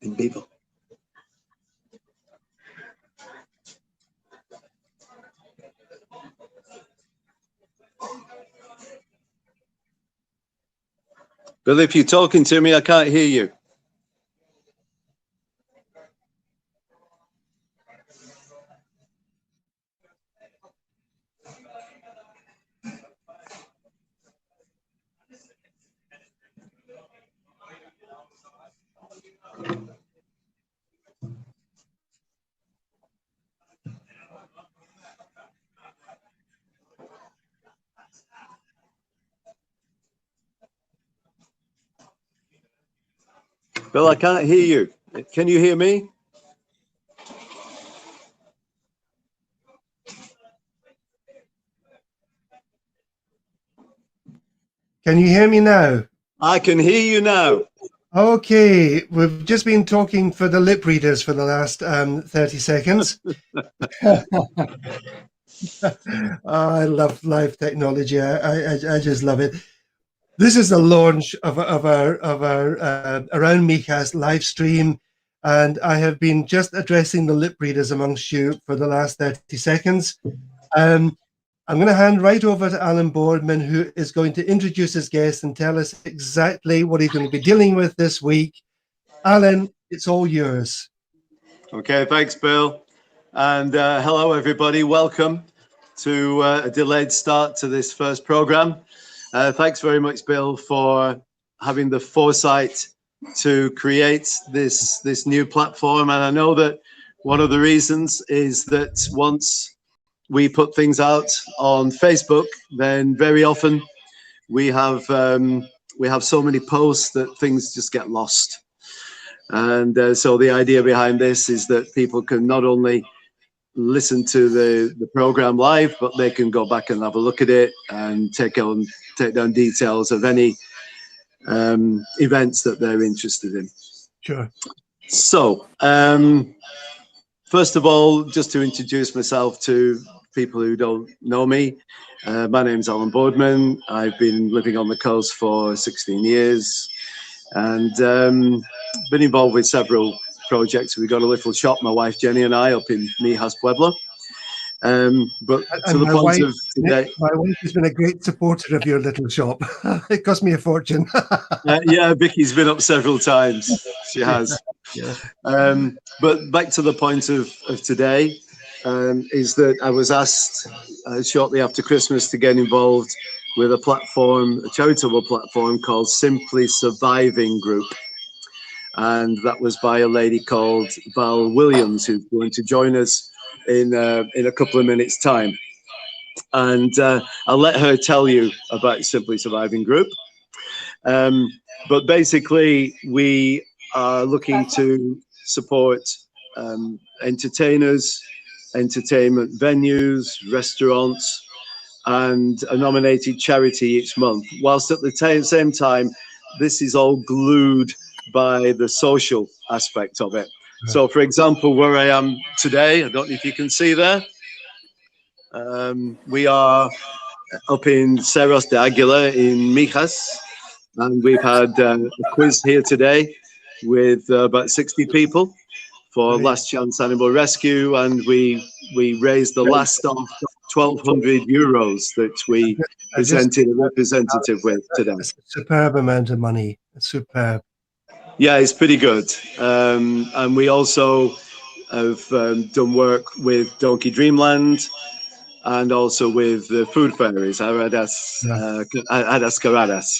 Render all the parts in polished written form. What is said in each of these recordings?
En vivo. Bill, if you're talking to me, I can't hear you. Bill, I can't hear you. Can you hear me? Can you hear me now? I can hear you now. Okay, we've just been talking for the lip readers for the last 30 seconds. I love live technology. I just love it. This is the launch of our Around Mijas live stream, and I have been just addressing the lip readers amongst you for the last 30 seconds. I'm going to hand right over to Alan Boardman, who is going to introduce his guest and tell us exactly what he's going to be dealing with this week. Alan, it's all yours. Okay, thanks, Bill. And hello, everybody. Welcome to a delayed start to this first program. Thanks very much, Bill, for having the foresight to create this new platform. And I know that one of the reasons is that once we put things out on Facebook, then very often we have so many posts that things just get lost. And so the idea behind this is that people can not only listen to the program live, but they can go back and have a look at it and take down details of any events that they're interested in. Sure. So, first of all, just to introduce myself to people who don't know me, my name's Alan Boardman. I've been living on the coast for 16 years and been involved with several projects. We've got a little shop, my wife Jenny and I, up in Mijas, Pueblo. But to the point of today, my wife has been a great supporter of your little shop. It cost me a fortune. Yeah, Vicky's been up several times. She has. Yeah. But back to the point of today, is that I was asked shortly after Christmas to get involved with a platform, a charitable platform called Simply Surviving Group. And that was by a lady called Val Williams, who's going to join us in a couple of minutes' time. And I'll let her tell you about Simply Surviving Group. But basically, we are looking to support entertainers, entertainment venues, restaurants, and a nominated charity each month, whilst at the same time, this is all glued by the social aspect of it. So, for example, where I am today, I don't know if you can see there, we are up in Cerros de Aguila in Mijas, and we've had a quiz here today with about 60 people for Last Chance Animal Rescue, and we raised the last of 1,200 euros that we presented a representative with today. It's a superb amount of money. It's superb. Yeah, it's pretty good. And we also have done work with Donkey Dreamland and also with the food fairies, Hadas Caradas.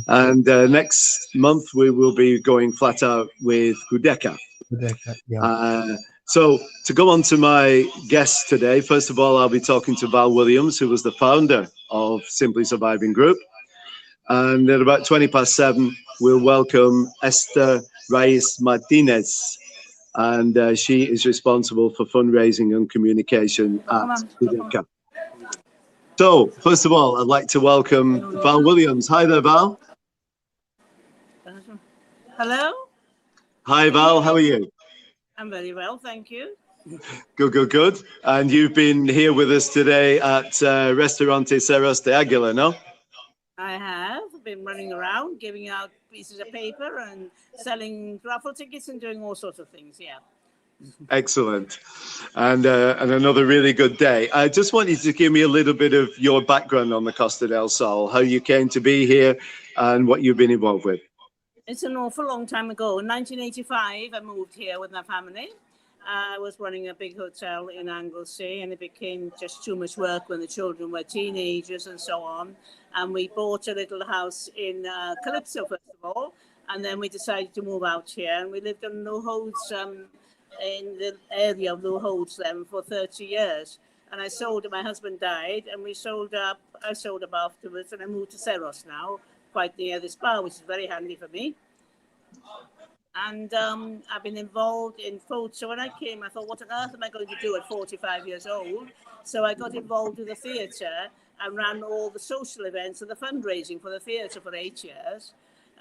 And next month we will be going flat out with Cudeca. So to go on to my guest today, first of all, I'll be talking to Val Williams, who was the founder of Simply Surviving Group. And at about 7:20, we'll welcome Esther Ráez Martínez. And she is responsible for fundraising and communication at Cudeca. So, first of all, I'd like to welcome Val Williams. Hi there, Val. Hello. Hi, Val. How are you? I'm very well, thank you. Good, good, good. And you've been here with us today at Restaurante Cerros de Aguila, no? I have been running around, giving out pieces of paper and selling raffle tickets and doing all sorts of things. Yeah. Excellent. And another really good day. I just want you to give me a little bit of your background on the Costa del Sol, how you came to be here and what you've been involved with. It's an awful long time ago. In 1985, I moved here with my family. I was running a big hotel in Anglesey, and it became just too much work when the children were teenagers and so on. And we bought a little house in Calypso, first of all, and then we decided to move out here. And we lived on Low Holds, in the area of Low Holds then for 30 years. And I sold, my husband died, and we sold up, I sold up afterwards, and I moved to Cerros now, quite near this bar, which is very handy for me. And I've been involved in photo. So when I came, I thought, what on earth am I going to do at 45 years old? So I got involved with the theatre and ran all the social events and the fundraising for the theatre for 8 years.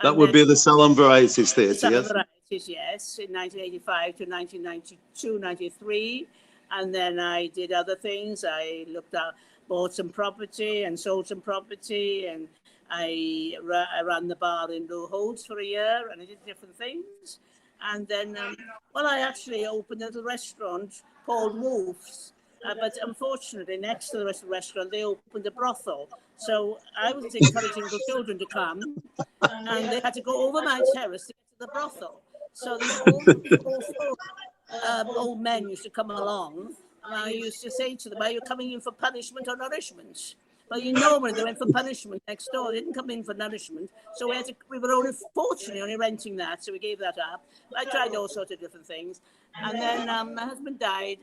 That would be the Salon Varieties Theatre, yes? Yes, yes, in 1985 to 1992, 93. And then I did other things. I bought some property and sold some property, and I ran the bar in Low Holds for a year, and I did different things. And then, I actually opened a little restaurant called Wolves. But unfortunately, next to the restaurant, they opened a brothel. So I was encouraging the children to come, and they had to go over my terrace to get to the brothel. So these old men used to come along, and I used to say to them, are you coming in for punishment or nourishment? Well, when they went for punishment next door, they didn't come in for nourishment. So we were fortunately only renting that, so we gave that up. I tried all sorts of different things. And then my husband died,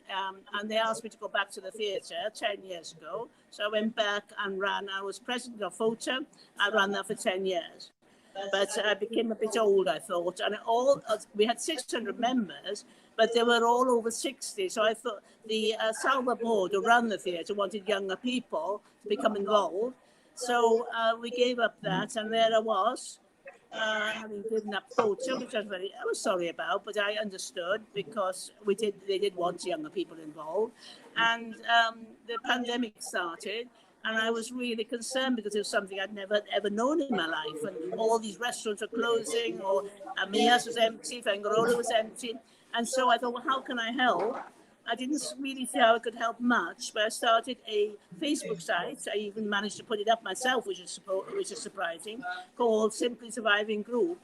and they asked me to go back to the theatre 10 years ago. So I went back and I was president of FOTA. I ran that for 10 years. But I became a bit old, I thought. And we had 600 members, but they were all over 60. So I thought the Salva board who ran the theatre wanted younger people to become involved. So we gave up that, and there I was, having given up FOTA, which I was sorry about, but I understood because they did want younger people involved. And the pandemic started. And I was really concerned because it was something I'd never, ever known in my life. And all these restaurants are closing, or Mijas was empty, Fuengirola was empty. And so I thought, well, how can I help? I didn't really see how I could help much, but I started a Facebook site. I even managed to put it up myself, which is surprising, called Simply Surviving Group.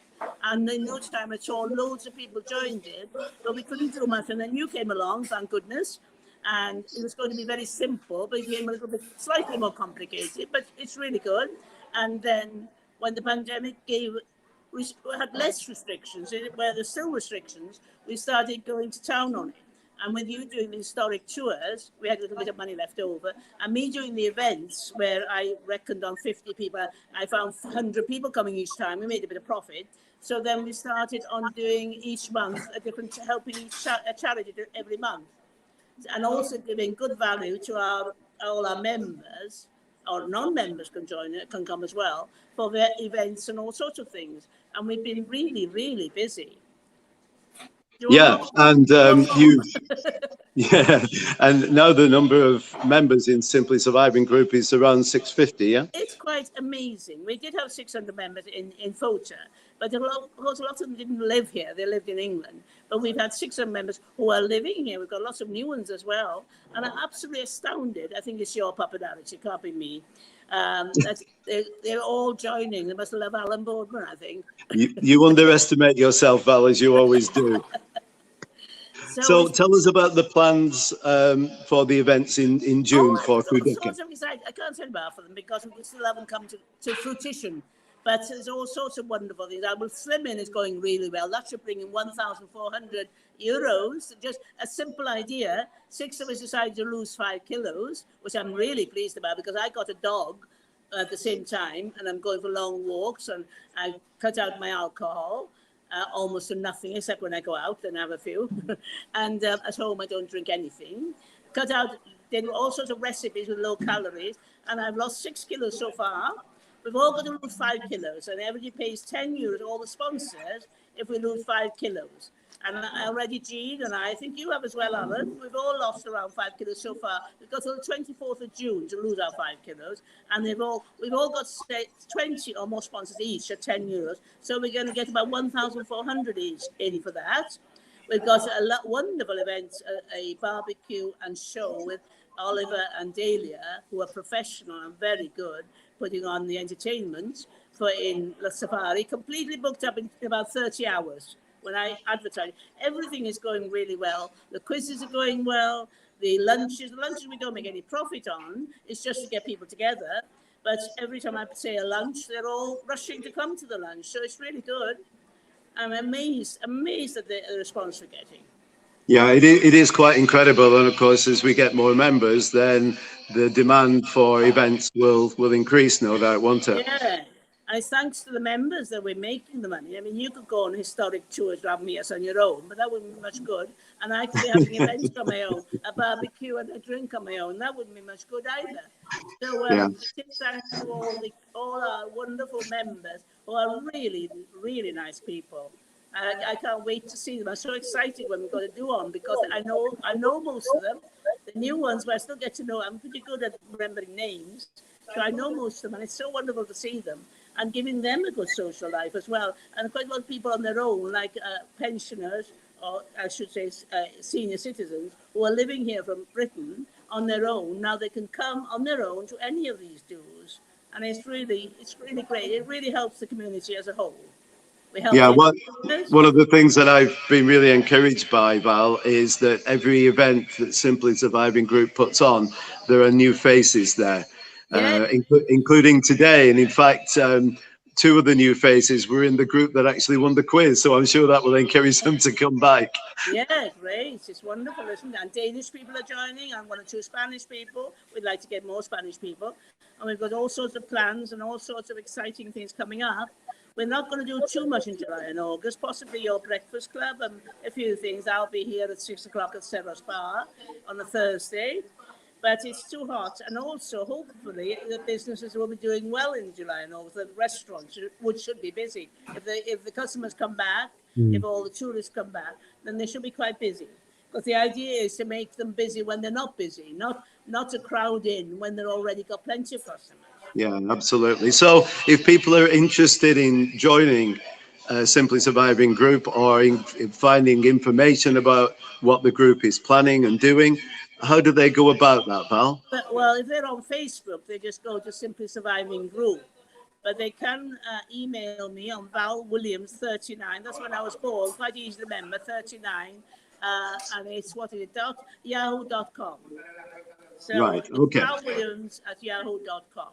And in no time at all, loads of people joined it, but we couldn't do much. And then you came along, thank goodness. And it was going to be very simple, but it became a little bit slightly more complicated, but it's really good. And then when the pandemic we had less restrictions, where there's still restrictions, we started going to town on it. And with you doing the historic tours, we had a little bit of money left over. And me doing the events where I reckoned on 50 people, I found 100 people coming each time. We made a bit of profit. So then we started on doing each month helping a charity every month. And also giving good value to all our members, or non-members can come as well, for their events and all sorts of things. And we've been really, really busy. Yeah, and and now the number of members in Simply Surviving Group is around 650, yeah? It's quite amazing. We did have 600 members in FOTA, but of course a lot of them didn't live here. They lived in England. But we've had 600 members who are living here. We've got lots of new ones as well. And I'm absolutely astounded. I think it's your popularity, it can't be me. They're all joining. They must love Alan Boardman, I think. You underestimate yourself, Val, as you always do. So tell us about the plans for the events in June for Cudeca. I can't say about for them because we still haven't come to fruition. But there's all sorts of wonderful things. Our slimming is going really well. That should bring in 1,400 euros. Just a simple idea. 6 of us decided to lose 5 kilos, which I'm really pleased about because I got a dog at the same time, and I'm going for long walks, and I cut out my alcohol. Almost to nothing, except when I go out and have a few. And at home, I don't drink anything. Cut out, did all sorts of recipes with low calories, and I've lost 6 kilos so far. We've all got to lose 5 kilos, and everybody pays 10 euros, all the sponsors, if we lose 5 kilos. And already Jean and I think you have as well, Alan. We've all lost around 5 kilos so far. We've got till the 24th of June to lose our 5 kilos. And we've all got 20 or more sponsors each at €10. So we're going to get about 1,400 each in for that. We've got a wonderful event, a barbecue and show with Oliver and Dahlia, who are professional and very good, putting on the entertainment in La Safari, completely booked up in about 30 hours. When I advertise, everything is going really well. The quizzes are going well. The lunches we don't make any profit on. It's just to get people together. But every time I say a lunch, they're all rushing to come to the lunch. So it's really good. I'm amazed at the response we're getting. Yeah, it is quite incredible. And of course, as we get more members, then the demand for events will increase, no doubt, won't it? Yeah. And it's thanks to the members that we're making the money. I mean, you could go on historic tours around Mijas on your own, but that wouldn't be much good. And I could be having events on my own, a barbecue and a drink on my own. That wouldn't be much good either. So thanks to all our wonderful members who are really, really nice people. I can't wait to see them. I'm so excited when we've got to do on because I know most of them. The new ones, but I still get to know. I'm pretty good at remembering names. So I know most of them, and it's so wonderful to see them. And giving them a good social life as well. And quite a lot of people on their own, like pensioners, or I should say senior citizens, who are living here from Britain on their own. Now they can come on their own to any of these dues. And it's really great. It really helps the community as a whole. One of the things that I've been really encouraged by, Val, is that every event that Simply Surviving Group puts on, there are new faces there. Including today. And in fact, two of the new faces were in the group that actually won the quiz. So I'm sure that will encourage them to come back. Yeah, great. It's wonderful, isn't it? And Danish people are joining and 1 or 2 Spanish people. We'd like to get more Spanish people. And we've got all sorts of plans and all sorts of exciting things coming up. We're not going to do too much in July and August, possibly your breakfast club and a few things. I'll be here at 6 o'clock at Serra's Bar on a Thursday. But it's too hot, and also hopefully the businesses will be doing well in July and August. The restaurants should be busy. If the customers come back, if all the tourists come back, then they should be quite busy. Because the idea is to make them busy when they're not busy, not to crowd in when they've already got plenty of customers. Yeah, absolutely. So if people are interested in joining Simply Surviving Group or in finding information about what the group is planning and doing, how do they go about that, Val? Well, if they're on Facebook, they just go to Simply Surviving Group. But they can email me on Val Williams 39. That's when I was born. Quite easy to remember, 39. And it's .yahoo.com. So right. Okay. Val Williams at yahoo.com.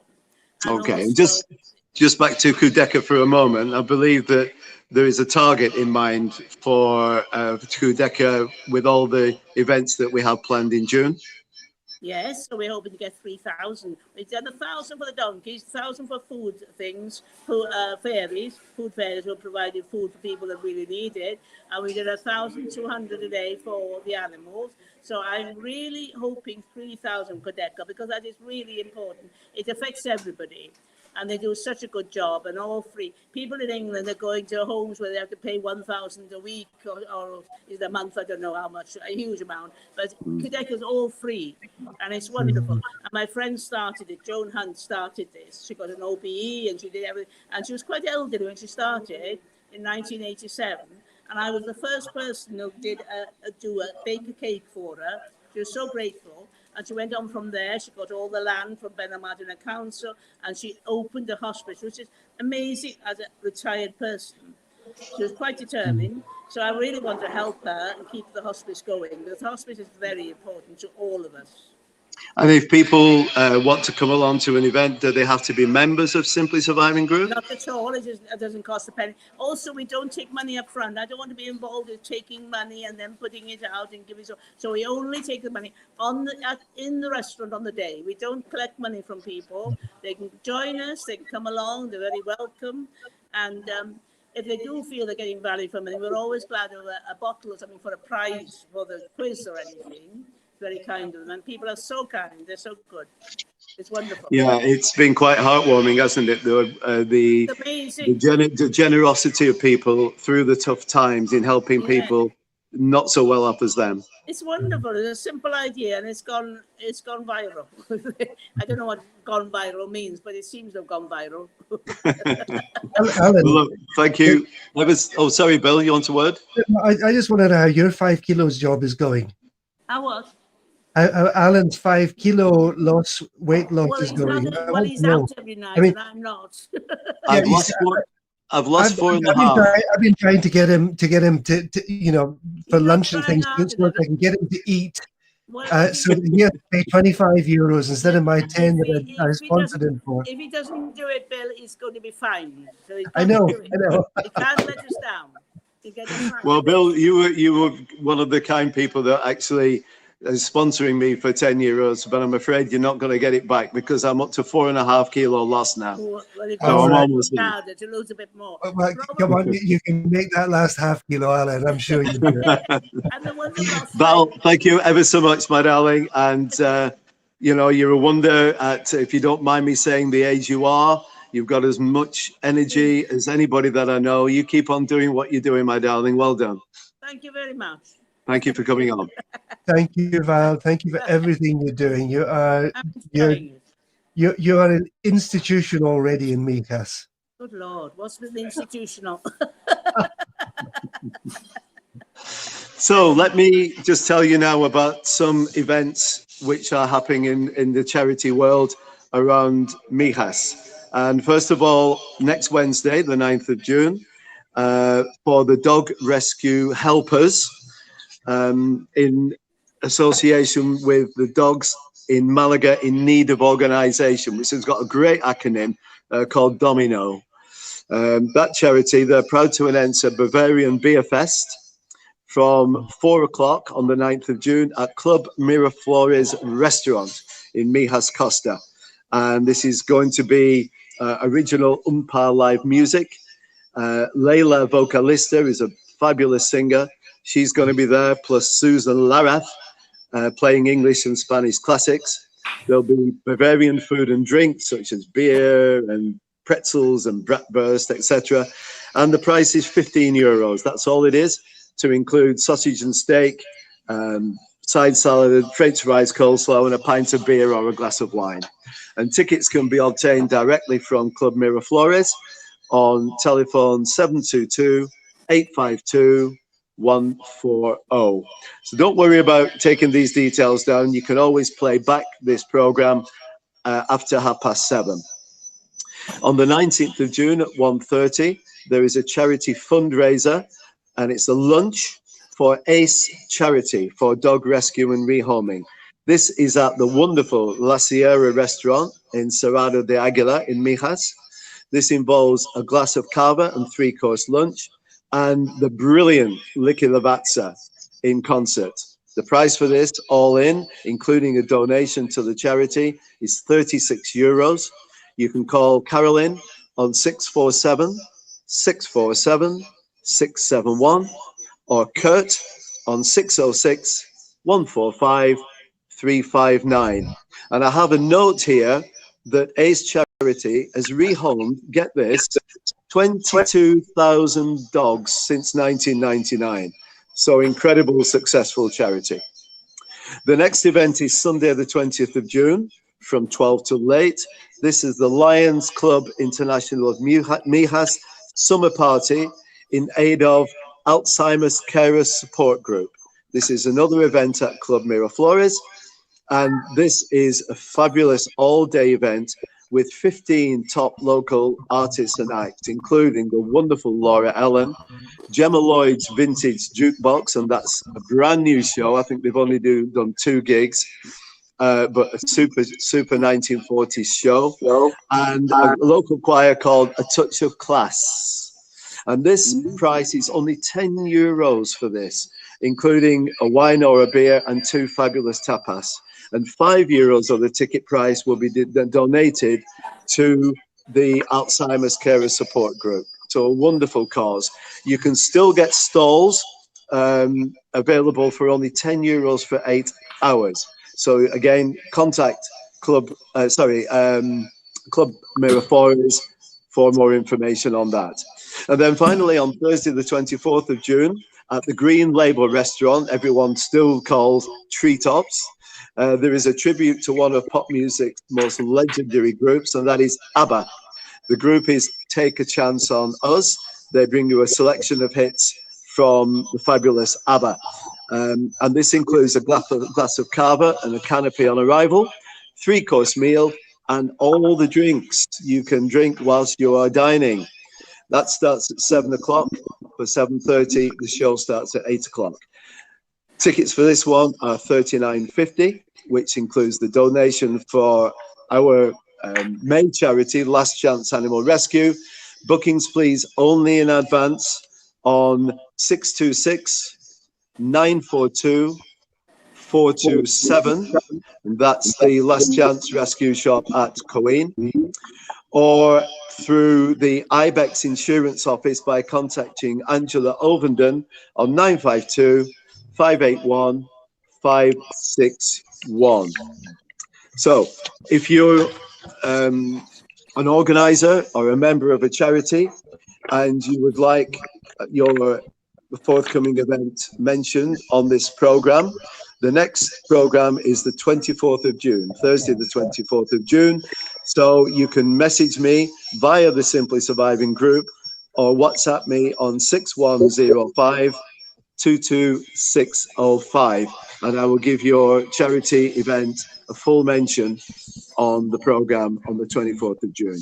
Okay. And just back to Cudeca for a moment. I believe that there is a target in mind for Cudeca with all the events that we have planned in June. Yes, so we're hoping to get 3,000. We've done 1,000 for the donkeys, 1,000 for food things, food fairs who provided food for people that really need it. And we did 1,200 a day for the animals. So I'm really hoping 3,000 Cudeca because that is really important. It affects everybody. And they do such a good job, and all free. People in England are going to homes where they have to pay 1,000 a week or is it a month? I don't know how much, a huge amount. But Cudeca is all free, and it's wonderful. And my friend started it. Joan Hunt started this. She got an OBE, and she did everything. And she was quite elderly when she started in 1987. And I was the first person who did bake a cake for her. She was so grateful. And she went on from there. She got all the land from Benamadina Council, and she opened a hospice, which is amazing as a retired person. She was quite determined. So I really want to help her and keep the hospice going, because hospice is very important to all of us. And if people want to come along to an event, do they have to be members of Simply Surviving Group? Not at all. It doesn't cost a penny. Also, we don't take money up front. I don't want to be involved in taking money and then putting it out and giving it. So we only take the money in the restaurant on the day. We don't collect money from people. They can join us. They can come along. They're very welcome. And if they do feel they're getting value from it, we're always glad of a bottle or something for a prize for the quiz or anything. Very kind of them, and people are so kind. They're so good. It's wonderful. Yeah, it's been quite heartwarming, hasn't it? The Amazing. the generosity of people through the tough times in helping Yeah. people not so well off as them. It's wonderful. It's a simple idea, and it's gone viral. I don't know what gone viral means, but it seems to have gone viral. Alan, Look, thank you. Oh, sorry, Bill, you want a word? I just want to know how your 5 kilos job is going. How what? How Alan's 5 kilo weight loss Well, is going. he's out every night, and I'm not. I've lost 4.5. I've been trying to get him to for lunch and things, so I can get him to eat. So he has to pay €25 instead of my 10 that I sponsored him for. If he doesn't do it, Bill, he's going to be fined. So I know. He can't let us down. Well, Bill, you were one of the kind people that actually is sponsoring me for €10, but I'm afraid you're not going to get it back because I'm up to 4.5 kilo loss now. Well, if so I'm almost in. To lose a bit more. Well, come on, you can make that last half kilo, Alan. I'm sure you do. Val, thank you ever so much, my darling. And, you're a wonder at, if you don't mind me saying, the age you are. You've got as much energy as anybody that I know. You keep on doing what you're doing, my darling. Well done. Thank you very much. Thank you for coming on. Thank you, Val. Thank you for everything you're doing. You are an institution already in Mijas. Good Lord, what's with the institutional? So let me just tell you now about some events which are happening in the charity world around Mijas. And first of all, next Wednesday, the 9th of June, for the dog rescue helpers, in association with the dogs in Malaga in need of organisation, which has got a great acronym called DOMINO. That charity, they're proud to announce a Bavarian Beerfest from 4 o'clock on the 9th of June at Club Miraflores Restaurant in Mijas, Costa. And this is going to be original Oom-Pah live music. Layla, vocalista, is a fabulous singer. She's going to be there, plus Susan Larraz, playing English and Spanish classics. There'll be Bavarian food and drinks, such as beer and pretzels and bratwurst, etc. And the price is €15. That's all it is, to include sausage and steak, side salad, French fries, coleslaw, and a pint of beer or a glass of wine. And tickets can be obtained directly from Club Miraflores on telephone 722-852-140. So don't worry about taking these details down. You can always play back this program after 7:30. On the 19th of June at 1:30, there is a charity fundraiser, and it's a lunch for ACE Charity for dog rescue and rehoming. This is at the wonderful La Sierra restaurant in Cerrado de Aguila in Mijas. This involves a glass of cava and 3-course lunch and the brilliant Licky Lavazza in concert. The price for this, all in, including a donation to the charity, is €36. You can call Carolyn on 647-647-671 or Kurt on 606-145-359. And I have a note here that ACE Charity has rehomed, get this, 22,000 dogs since 1999. So incredible, successful charity. The next event is Sunday, the 20th of June from 12 till late. This is the Lions Club International of Mijas Summer Party in aid of Alzheimer's Carers Support Group. This is another event at Club Miraflores, and this is a fabulous all-day event with 15 top local artists and acts, including the wonderful Laura Ellen, Gemma Lloyd's Vintage Jukebox, and that's a brand new show. I think they've only done 2 gigs, but a super 1940s show, and a local choir called A Touch of Class. And this price is only €10 for this, including a wine or a beer and 2 fabulous tapas. And €5 of the ticket price will be donated to the Alzheimer's Carers Support Group. So a wonderful cause. You can still get stalls available for only €10 for 8 hours. So again, contact Club Miraflores for more information on that. And then finally, on Thursday, the 24th of June, at the Green Label Restaurant, everyone still calls Treetops, there is a tribute to one of pop music's most legendary groups, and that is ABBA. The group is Take a Chance on Us. They bring you a selection of hits from the fabulous ABBA. And this includes a glass of cava and a canopy on arrival, 3-course meal, and all the drinks you can drink whilst you are dining. That starts at 7 o'clock. For 7:30, the show starts at 8 o'clock. Tickets for this one are $39.50, which includes the donation for our main charity, Last Chance Animal Rescue. Bookings, please, only in advance on 626-942-427. And that's the Last Chance Rescue Shop at Coeen. Or through the IBEX Insurance Office by contacting Angela Ovenden on 952-581-561. So if you're an organizer or a member of a charity and you would like your forthcoming event mentioned on this program, the next program is the 24th of June, Thursday the 24th of June. So you can message me via the Simply Surviving group or WhatsApp me on 6105-22605, and I will give your charity event a full mention on the program on the 24th of June.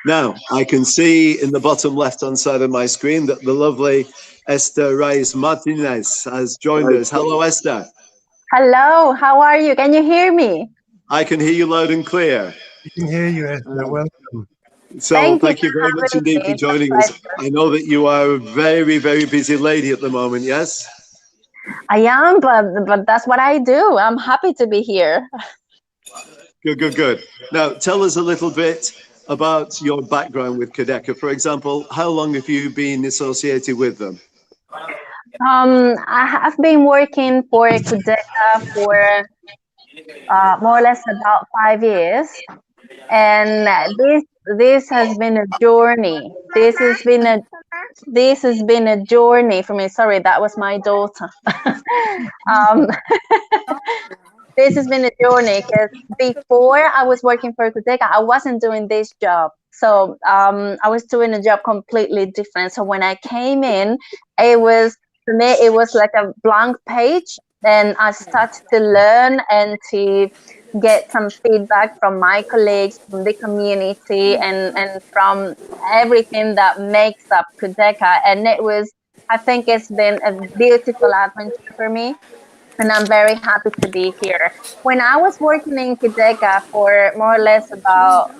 Now, I can see in the bottom left-hand side of my screen that the lovely Esther Ráez Martínez has joined us. Hello, Esther. Hello, how are you? Can you hear me? I can hear you loud and clear. We can hear you, Esther. Welcome. So thank you very much indeed for joining us. I know that you are a very, very busy lady at the moment, yes? I am, but that's what I do. I'm happy to be here. Good, good, good. Now, tell us a little bit about your background with Cudeca. For example, how long have you been associated with them? I have been working for Cudeca for more or less about 5 years, and this has been a journey. This has been a journey for me. Sorry, that was my daughter. This has been a journey because before I was working for Cudeca, I wasn't doing this job. So I was doing a job completely different. So when I came in, for me, it was like a blank page. And I started to learn and to get some feedback from my colleagues, from the community, and from everything that makes up Cudeca. And I think it's been a beautiful adventure for me. And I'm very happy to be here. When I was working in Cudeca for more or less about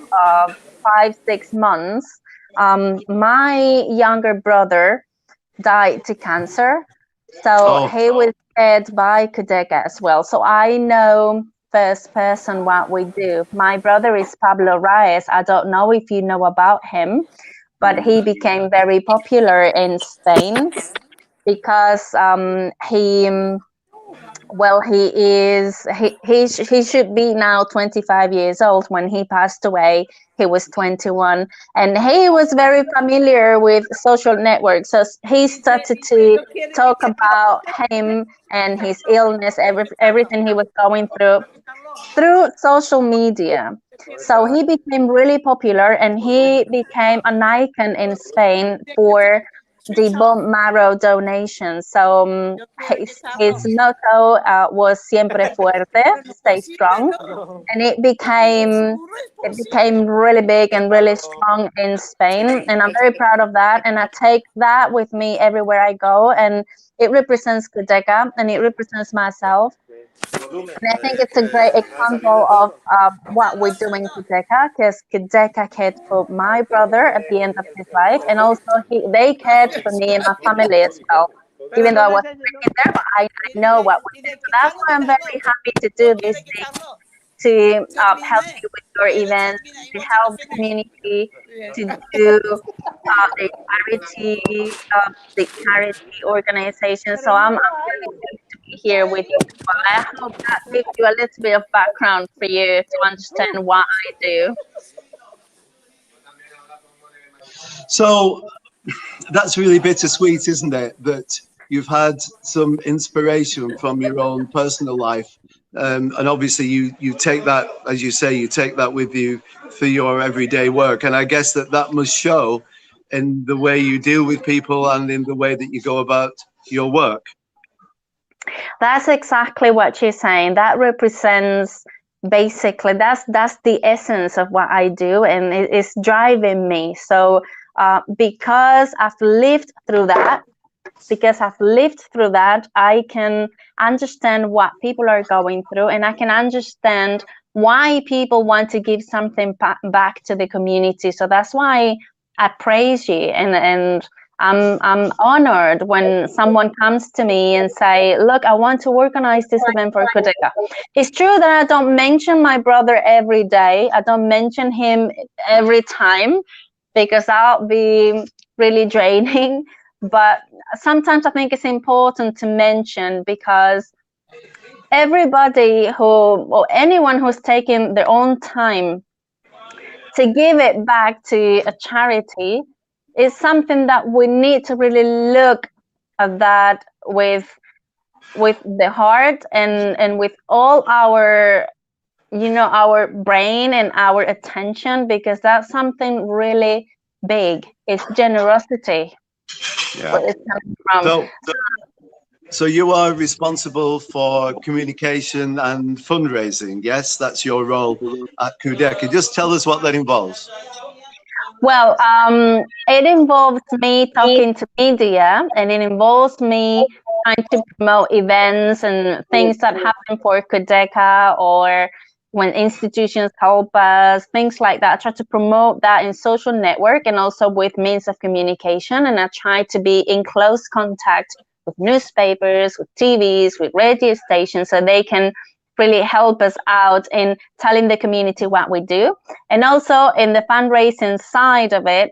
5-6 months, my younger brother died to cancer. So he was fed by Cudeca as well. So I know first person what we do. My brother is Pablo Ráez. I don't know if you know about him, but he became very popular in Spain because he should be now 25 years old. When he passed away, he was 21, and he was very familiar with social networks. So he started to talk about him and his illness, everything he was going through social media. So he became really popular, and he became an icon in Spain for the bone marrow donation. So his motto was "Siempre fuerte," stay strong, and it became really big and really strong in Spain. And I'm very proud of that. And I take that with me everywhere I go, and it represents Cudeca and it represents myself. And I think it's a great example of what we do in Cudeca, because Cudeca cared for my brother at the end of his life, and also they cared for me and my family as well. Even though I wasn't working there, but I know what we do. So that's why I'm very happy to do this thing, to help you with your events, to help the community, to do the charity organization. So I'm really pleased to be here with you. But I hope that gives you a little bit of background for you to understand what I do. So that's really bittersweet, isn't it? That you've had some inspiration from your own personal life. And obviously you take that, as you say, you take that with you for your everyday work. And I guess that must show in the way you deal with people and in the way that you go about your work. That's exactly what you're saying. That represents basically, that's the essence of what I do, and it's driving me. So because I've lived through that, I can understand what people are going through, and I can understand why people want to give something back to the community. So that's why I praise you, and I'm honored when someone comes to me and say, look, I want to organize this event for Cudeca. It's true that I don't mention my brother every day. I don't mention him every time because I'll be really draining. But sometimes I think it's important to mention, because everybody or anyone who's taking their own time to give it back to a charity is something that we need to really look at that with the heart and with all our, our brain and our attention, because that's something really big. It's generosity. Yeah. It's coming from. So you are responsible for communication and fundraising. Yes, that's your role at Cudeca. Just tell us what that involves. Well, it involves me talking to media, and it involves me trying to promote events and things that happen for Cudeca, or when institutions help us, things like that. I try to promote that in social network and also with means of communication. And I try to be in close contact with newspapers, with TVs, with radio stations, so they can really help us out in telling the community what we do. And also in the fundraising side of it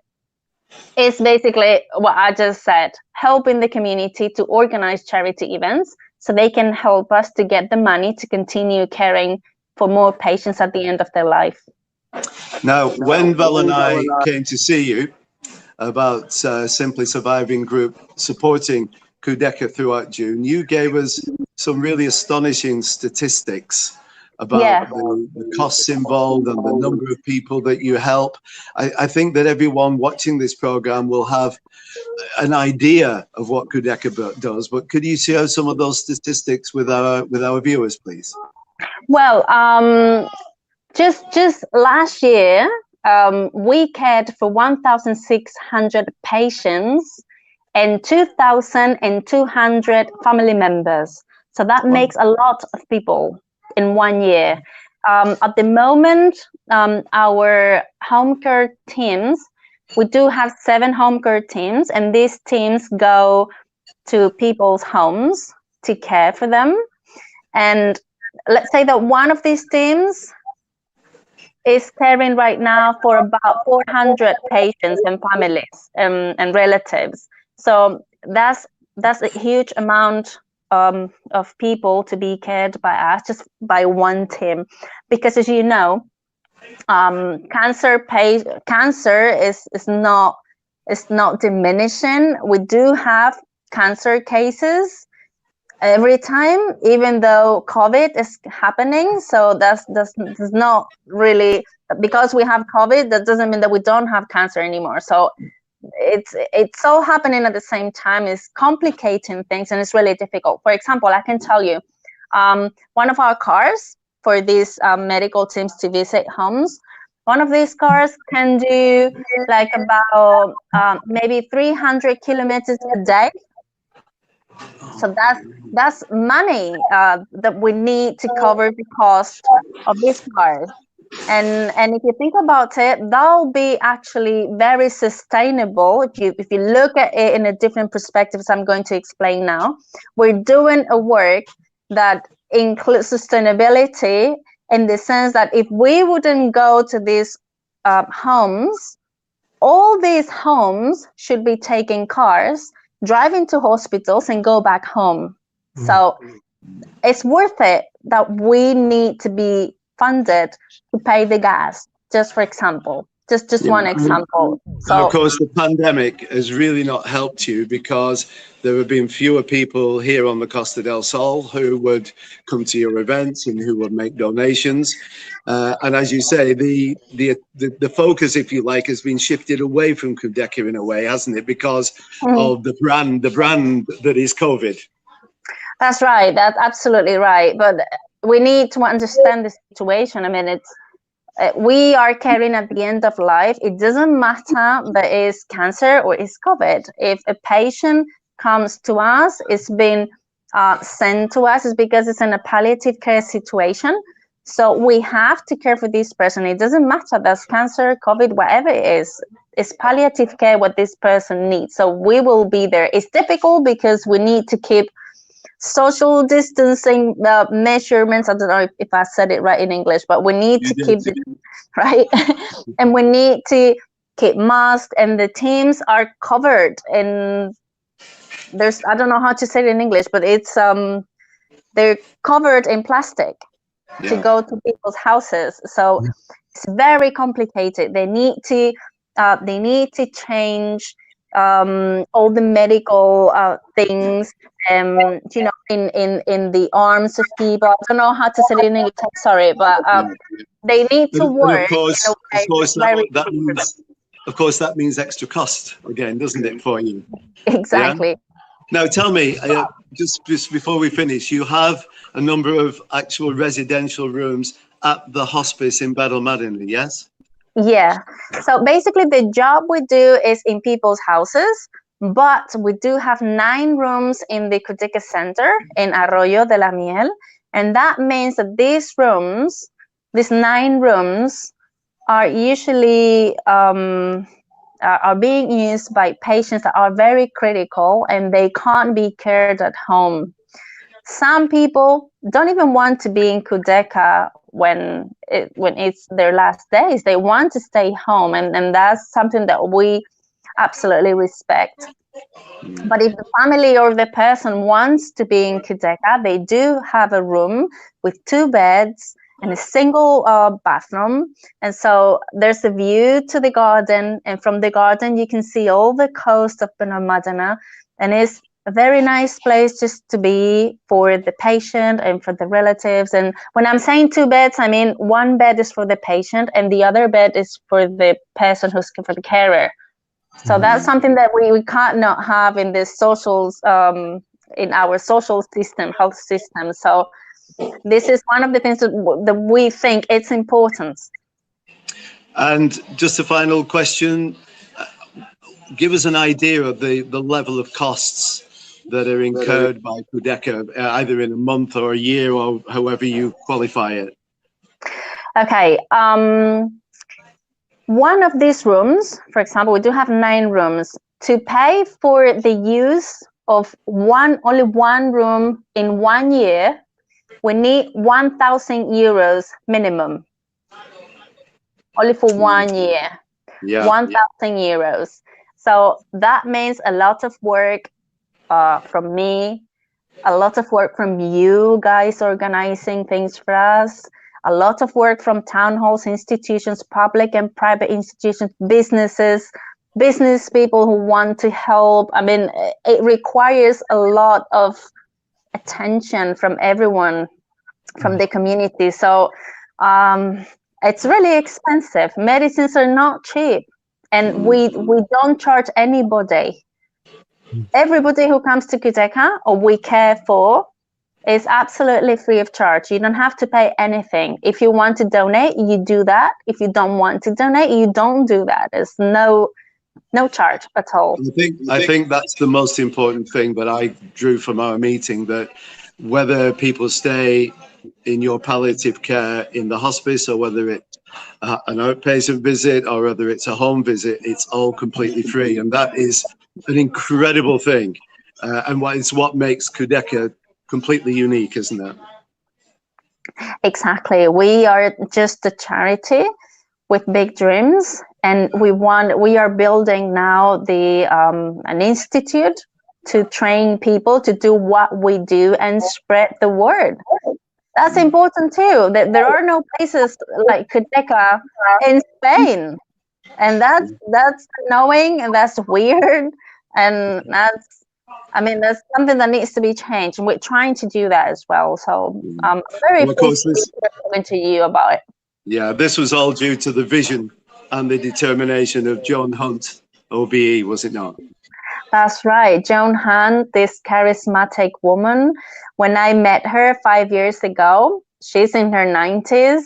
is basically what I just said, helping the community to organize charity events so they can help us to get the money to continue caring for more patients at the end of their life. Now, when Val and I came to see you about Simply Surviving Group supporting Cudeca throughout June, you gave us some really astonishing statistics about the costs involved and the number of people that you help. I think that everyone watching this program will have an idea of what Cudeca does, but could you share some of those statistics with our viewers, please? Well, just last year, we cared for 1,600 patients and 2,200 family members. So that makes a lot of people in 1 year. At the moment, our home care teams, we do have 7 home care teams, and these teams go to people's homes to care for them. And let's say that one of these teams is caring right now for about 400 patients and families and relatives. So that's a huge amount of people to be cared by us, just by one team. Because as you know, cancer is not diminishing. We do have cancer cases every time, even though COVID is happening. So that's not really, because we have COVID, that doesn't mean that we don't have cancer anymore. So it's all happening at the same time. It's complicating things, and it's really difficult. For example, I can tell you, one of our cars for these medical teams to visit homes, one of these cars can do like about maybe 300 kilometers a day. So that's money that we need to cover the cost of this cars. And if you think about it, that'll be actually very sustainable if you look at it in a different perspective, as I'm going to explain now. We're doing a work that includes sustainability, in the sense that if we wouldn't go to these homes, all these homes should be taking cars, driving to hospitals and go back home. So it's worth it that we need to be funded to pay the gas, just for example. Just one example. So, and of course, the pandemic has really not helped you, because there have been fewer people here on the Costa del Sol who would come to your events and who would make donations. And as you say, the focus, if you like, has been shifted away from Cudeca in a way, hasn't it? Because of the brand that is COVID. That's right. That's absolutely right. But we need to understand the situation. I mean, we are caring at the end of life. It doesn't matter that it's cancer or it's COVID. If a patient comes to us, it's been sent to us, it's because it's in a palliative care situation. So we have to care for this person. It doesn't matter that's cancer, COVID, whatever it is. It's palliative care what this person needs. So we will be there. It's difficult because we need to keep social distancing measurements. I don't know if I said it right in English, but we need to keep it right. And we need to keep masks, and the teams are covered. And there's, I don't know how to say it in English, but it's they're covered in plastic to go to people's houses. So it's very complicated. They need to change all the medical things, you know, in the arms of people. I don't know how to say it in English, sorry, but they need to work. Of course, that means extra cost again, doesn't it, for you? Exactly. Yeah? Now, tell me, just before we finish, you have a number of actual residential rooms at the hospice in Bavarian, yes? Yeah. So basically, the job we do is in people's houses, but we do have 9 rooms in the Cudeca Center in Arroyo de la Miel. And that means that these 9 rooms, are usually are being used by patients that are very critical and they can't be cared at home. Some people don't even want to be in Cudeca when it's their last days. They want to stay home, and that's something that we absolutely respect. But if the family or the person wants to be in Cudeca, they do have a room with 2 beds and a single bathroom. And so there's a view to the garden, and from the garden you can see all the coast of Benalmádena, and it's a very nice place just to be for the patient and for the relatives. And when I'm saying 2 beds, I mean 1 bed is for the patient and the other bed is for the person who's for the carer. So that's something that we can't not have in the socials, in our social system, health system. So this is one of the things that we think it's important. And just a final question, give us an idea of the level of costs that are incurred by Cudeca, either in a month or a year, or however you qualify it. Okay. One of these rooms, for example, we do have 9 rooms. To pay for the use of only one room in 1 year, we need 1,000 euros minimum. Only for 1 year. Yeah. 1,000 euros. So that means a lot of work from me, a lot of work from you guys organizing things for us, a lot of work from town halls, institutions, public and private institutions, business people who want to help. I mean, it requires a lot of attention from everyone, from the community. So it's really expensive. Medicines are not cheap, and we don't charge anybody. Everybody who comes to Cudeca or we care for is absolutely free of charge. You don't have to pay anything. If you want to donate, you do that. If you don't want to donate, you don't do that. There's no charge at all. I think that's the most important thing that I drew from our meeting, that whether people stay in your palliative care in the hospice, or whether it's an outpatient visit, or whether it's a home visit, it's all completely free. And that is an incredible thing. And it's what makes Cudeca completely unique, isn't it? Exactly. We are just a charity with big dreams, and we are building now an institute to train people to do what we do and spread the word. That's important too. That there are no places like Cudeca in Spain, and that's annoying and that's weird, and that's something that needs to be changed, and we're trying to do that as well. So I'm very pleased to be talking to you about it. Yeah, this was all due to the vision and the determination of Joan Hunt, OBE, was it not? That's right. Joan Hunt, this charismatic woman. When I met her 5 years ago, she's in her 90s.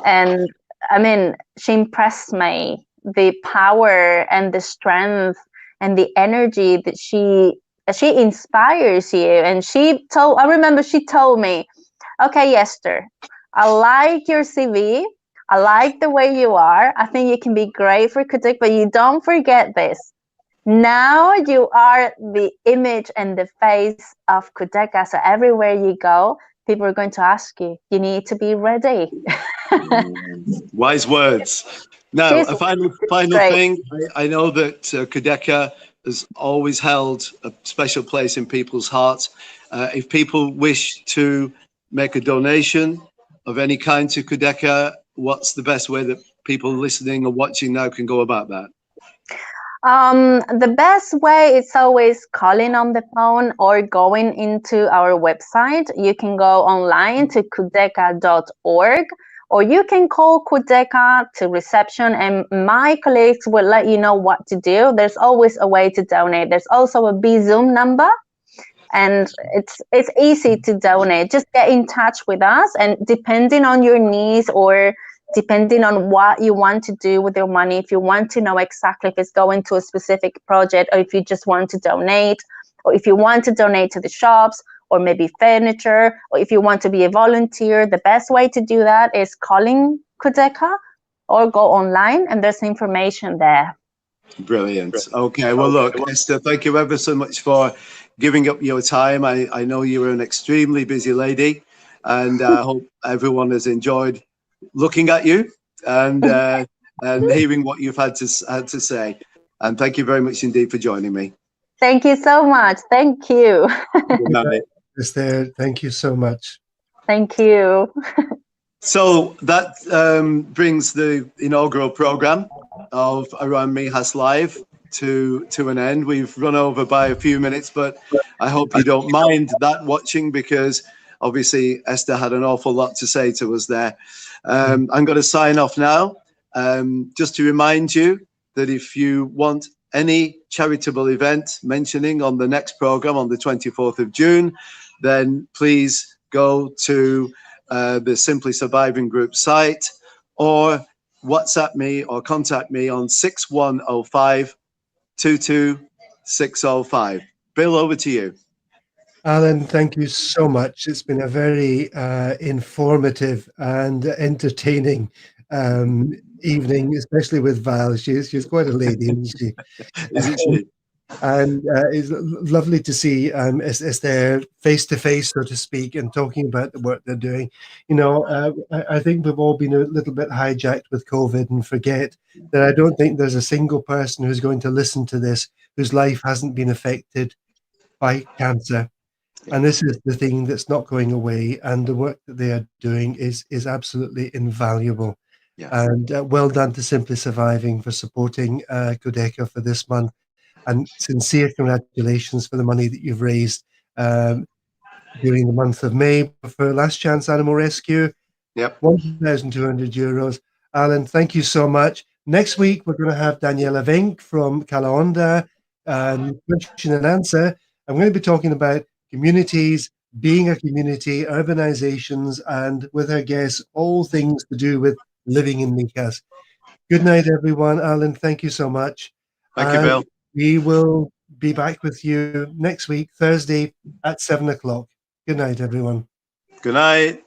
And I mean, she impressed me. The power and the strength and the energy that she inspires you. And I remember she told me, okay, Esther, I like your CV. I like the way you are. I think you can be great for Cudeca, but you don't forget this. Now you are the image and the face of Cudeca. So everywhere you go, people are going to ask you. You need to be ready. Wise words. Now, a final thing. I know that Cudeca has always held a special place in people's hearts. If people wish to make a donation of any kind to Cudeca, what's the best way that people listening or watching now can go about that? The best way is always calling on the phone or going into our website. You can go online to cudeca.org, or you can call Cudeca to reception, and my colleagues will let you know what to do. There's always a way to donate. There's also a Zoom number, and it's easy to donate. Just get in touch with us, and depending on your needs or depending on what you want to do with your money, if you want to know exactly if it's going to a specific project, or if you just want to donate, or if you want to donate to the shops, or maybe furniture, or if you want to be a volunteer, the best way to do that is calling Cudeca or go online, and there's information there. Brilliant. Okay, well, look, Esther, thank you ever so much for giving up your time. I know you're an extremely busy lady, and I hope everyone has enjoyed looking at you and hearing what you've had to say. And thank you very much indeed for joining me. Thank you so much. Thank you. Good night. Esther, thank you so much. Thank you. So that brings the inaugural program of Around Mijas Live to an end. We've run over by a few minutes, but I hope you don't mind that watching, because obviously Esther had an awful lot to say to us there. I'm going to sign off now. Just to remind you that if you want any charitable event mentioning on the next program on the 24th of June, then please go to the Simply Surviving Group site, or WhatsApp me or contact me on 6105 22605. Bill, over to you. Alan, thank you so much. It's been a very informative and entertaining evening, especially with Val. She's quite a lady, isn't she? Isn't she? And it's lovely to see Esther face to face, so to speak, and talking about the work they're doing. I think we've all been a little bit hijacked with COVID and forget that I don't think there's a single person who's going to listen to this whose life hasn't been affected by cancer. And this is the thing that's not going away, and the work that they are doing is absolutely invaluable. Yes. And well done to Simply Surviving for supporting Cudeca for this month, and sincere congratulations for the money that you've raised during the month of May for Last Chance Animal Rescue. Yep. €1,200. Alan, thank you so much. Next week, we're going to have Daniela Vink from Calahonda, question and answer. I'm going to be talking about communities, being a community, urbanizations, and with her guests, all things to do with living in Mijas. Good night, everyone. Alan, thank you so much. Thank you, Bill. We will be back with you next week, Thursday at 7 o'clock. Good night, everyone. Good night.